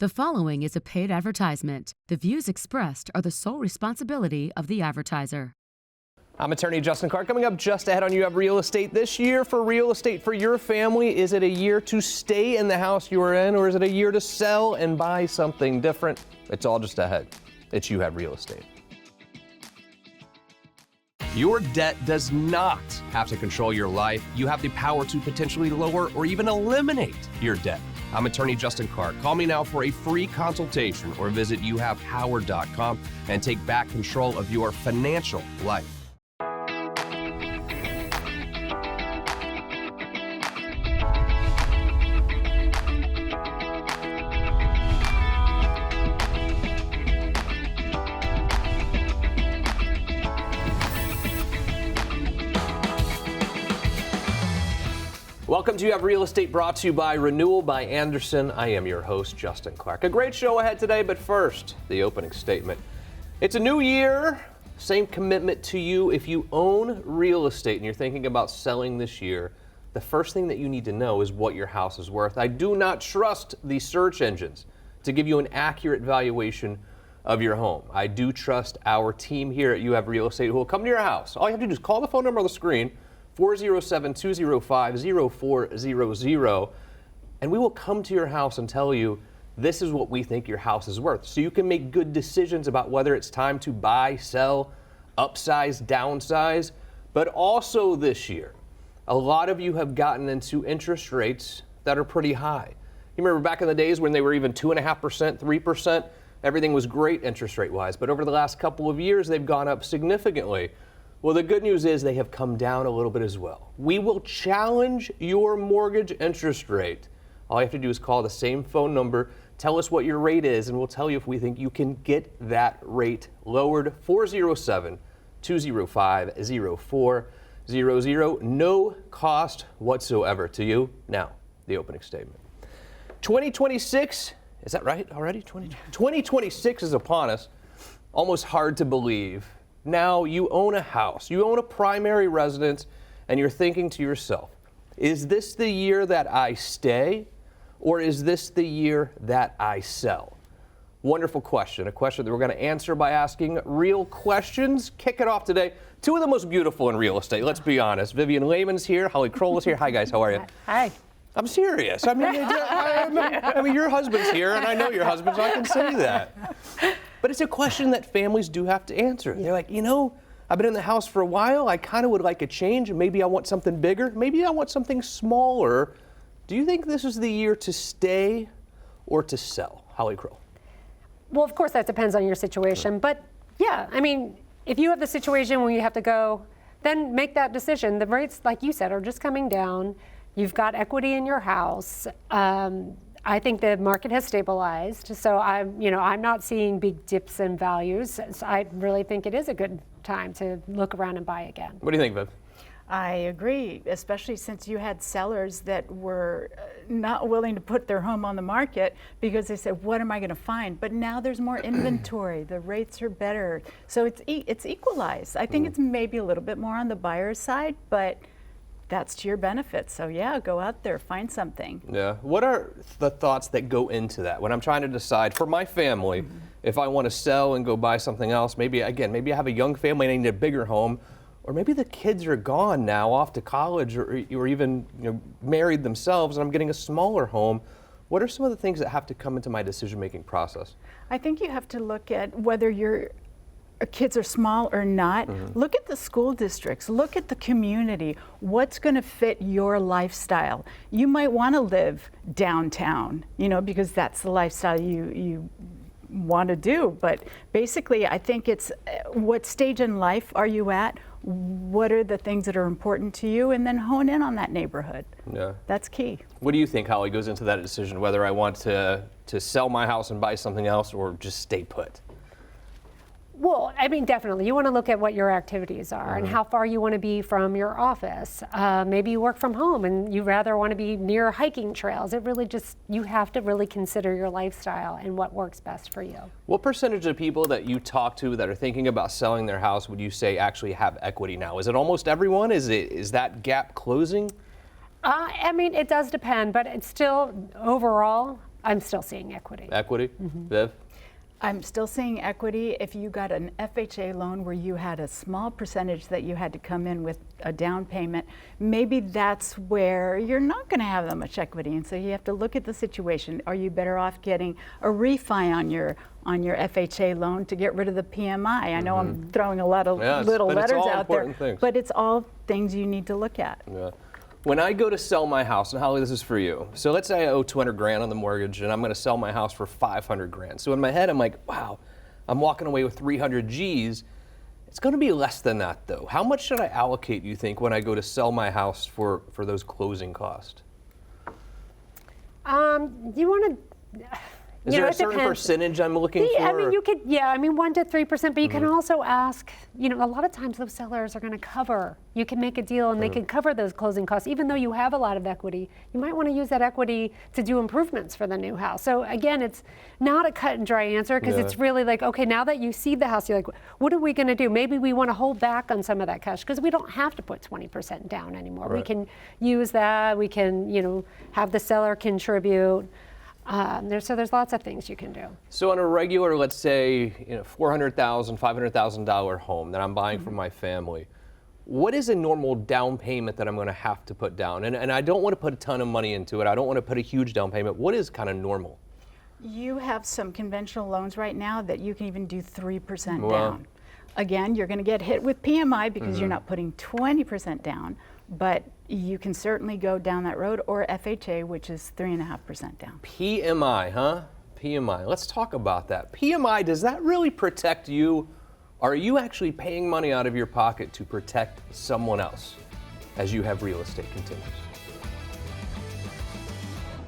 The following is a paid advertisement. The views expressed are the sole responsibility of the advertiser. I'm attorney Justin Clark. Coming up just ahead on You Have Real Estate. This year for real estate for your family, is it a year to stay in the house you are in, or is it a year to sell and buy something different? It's all just ahead. It's You Have Real Estate. Your debt does not have to control your life. You have the power to potentially lower or even eliminate your debt. I'm attorney Justin Clark. Call me now for a free consultation or visit youhavepower.com and take back control of your financial life. Welcome to You Have Real Estate, brought to you by Renewal by Andersen. I am your host, Justin Clark. A great show ahead today, but first, the opening statement. It's a new year, same commitment to you. If you own real estate and you're thinking about selling this year, the first thing that you need to know is what your house is worth. I do not trust the search engines to give you an accurate valuation of your home. I do trust our team here at You Have Real Estate who will come to your house. All you have to do is call the phone number on the screen, 407-205-0400, and we will come to your house and tell you this is what we think your house is worth, so you can make good decisions about whether it's time to buy, sell, upsize, downsize. But also this year, a lot of you have gotten into interest rates that are pretty high. You remember back in the days when they were even 2.5%, 3%, everything was great interest rate wise, but over the last couple of years they've gone up significantly. Well, the good news is they have come down a little bit as well. We will challenge your mortgage interest rate. All you have to do is call the same phone number, tell us what your rate is, and we'll tell you if we think you can get that rate lowered. 407-205-0400. No cost whatsoever to you. Now, the opening statement. 2026, is that right already? 2026 is upon us. Almost hard to believe. Now you own a house, you own a primary residence, and you're thinking to yourself, is this the year that I stay, or is this the year that I sell? Wonderful question, a question that we're going to answer by asking real questions. Kick it off today. Two of the most beautiful in real estate, let's be honest. Vivian Lehman's here, Holly Kroll is here. Hi guys, how are you? Hi. I'm serious. I mean, your husband's here, and I know your husband, so I can say that. But it's a question that families do have to answer. They're like, I've been in the house for a while. I kind of would like a change. Maybe I want something bigger. Maybe I want something smaller. Do you think this is the year to stay or to sell? Holly Kroll. Well, of course, that depends on your situation. But yeah, I mean, if you have the situation where you have to go, then make that decision. The rates, like you said, are just coming down. You've got equity in your house. I think the market has stabilized, so I'm not seeing big dips in values. So I really think it is a good time to look around and buy again. What do you think, Viv? I agree, especially since you had sellers that were not willing to put their home on the market because they said, what am I going to find? But now there's more inventory. The rates are better. So it's equalized. I think it's maybe a little bit more on the buyer's side, but that's to your benefit. So yeah, go out there, find something. Yeah. What are the thoughts that go into that when I'm trying to decide for my family if I want to sell and go buy something else? Maybe I have a young family and I need a bigger home, or maybe the kids are gone now off to college or even married themselves and I'm getting a smaller home. What are some of the things that have to come into my decision-making process? I think you have to look at whether your kids are small or not. Look at the school districts, look at the community. What's going to fit your lifestyle? You might want to live downtown, because that's the lifestyle you want to do. But basically, I think it's what stage in life are you at? What are the things that are important to you? And then hone in on that neighborhood. Yeah. That's key. What do you think, Holly, goes into that decision, whether I want to sell my house and buy something else or just stay put? Well, I mean, definitely. You want to look at what your activities are and how far you want to be from your office. Maybe you work from home and you rather want to be near hiking trails. You have to really consider your lifestyle and what works best for you. What percentage of people that you talk to that are thinking about selling their house would you say actually have equity now? Is it almost everyone? Is that gap closing? I mean, it does depend, but it's still overall, I'm still seeing equity. Equity? Viv? I'm still seeing equity. If you got an FHA loan where you had a small percentage that you had to come in with a down payment, maybe that's where you're not going to have that much equity. And so you have to look at the situation. Are you better off getting a refi on your FHA loan to get rid of the PMI? I know I'm throwing a lot of little but it's letters all out there, important things. but it's all things you need to look at. Yeah. When I go to sell my house, and Holly, this is for you. So let's say I owe 200 grand on the mortgage, and I'm going to sell my house for 500 grand. So in my head, I'm like, wow, I'm walking away with 300 G's. It's going to be less than that, though. How much should I allocate, you think, when I go to sell my house for those closing costs? You want to. Is there a certain percentage I'm looking for? I mean, you could, 1 to 3%, but you can also ask, a lot of times those sellers are going to cover. You can make a deal and they can cover those closing costs. Even though you have a lot of equity, you might want to use that equity to do improvements for the new house. So again, it's not a cut and dry answer because it's really like, okay, now that you see the house, you're like, what are we going to do? Maybe we want to hold back on some of that cash because we don't have to put 20% down anymore. Right. We can use that. We can, have the seller contribute. So there's lots of things you can do. So on a regular, let's say, $400,000, $500,000 home that I'm buying for my family, what is a normal down payment that I'm going to have to put down? And I don't want to put a ton of money into it. I don't want to put a huge down payment. What is kind of normal? You have some conventional loans right now that you can even do 3% Wow. down. Again, you're going to get hit with PMI because you're not putting 20% down, but you can certainly go down that road, or FHA, which is 3.5% down. PMI, huh? PMI. Let's talk about that. PMI, does that really protect you? Or are you actually paying money out of your pocket to protect someone else as you have real estate continues?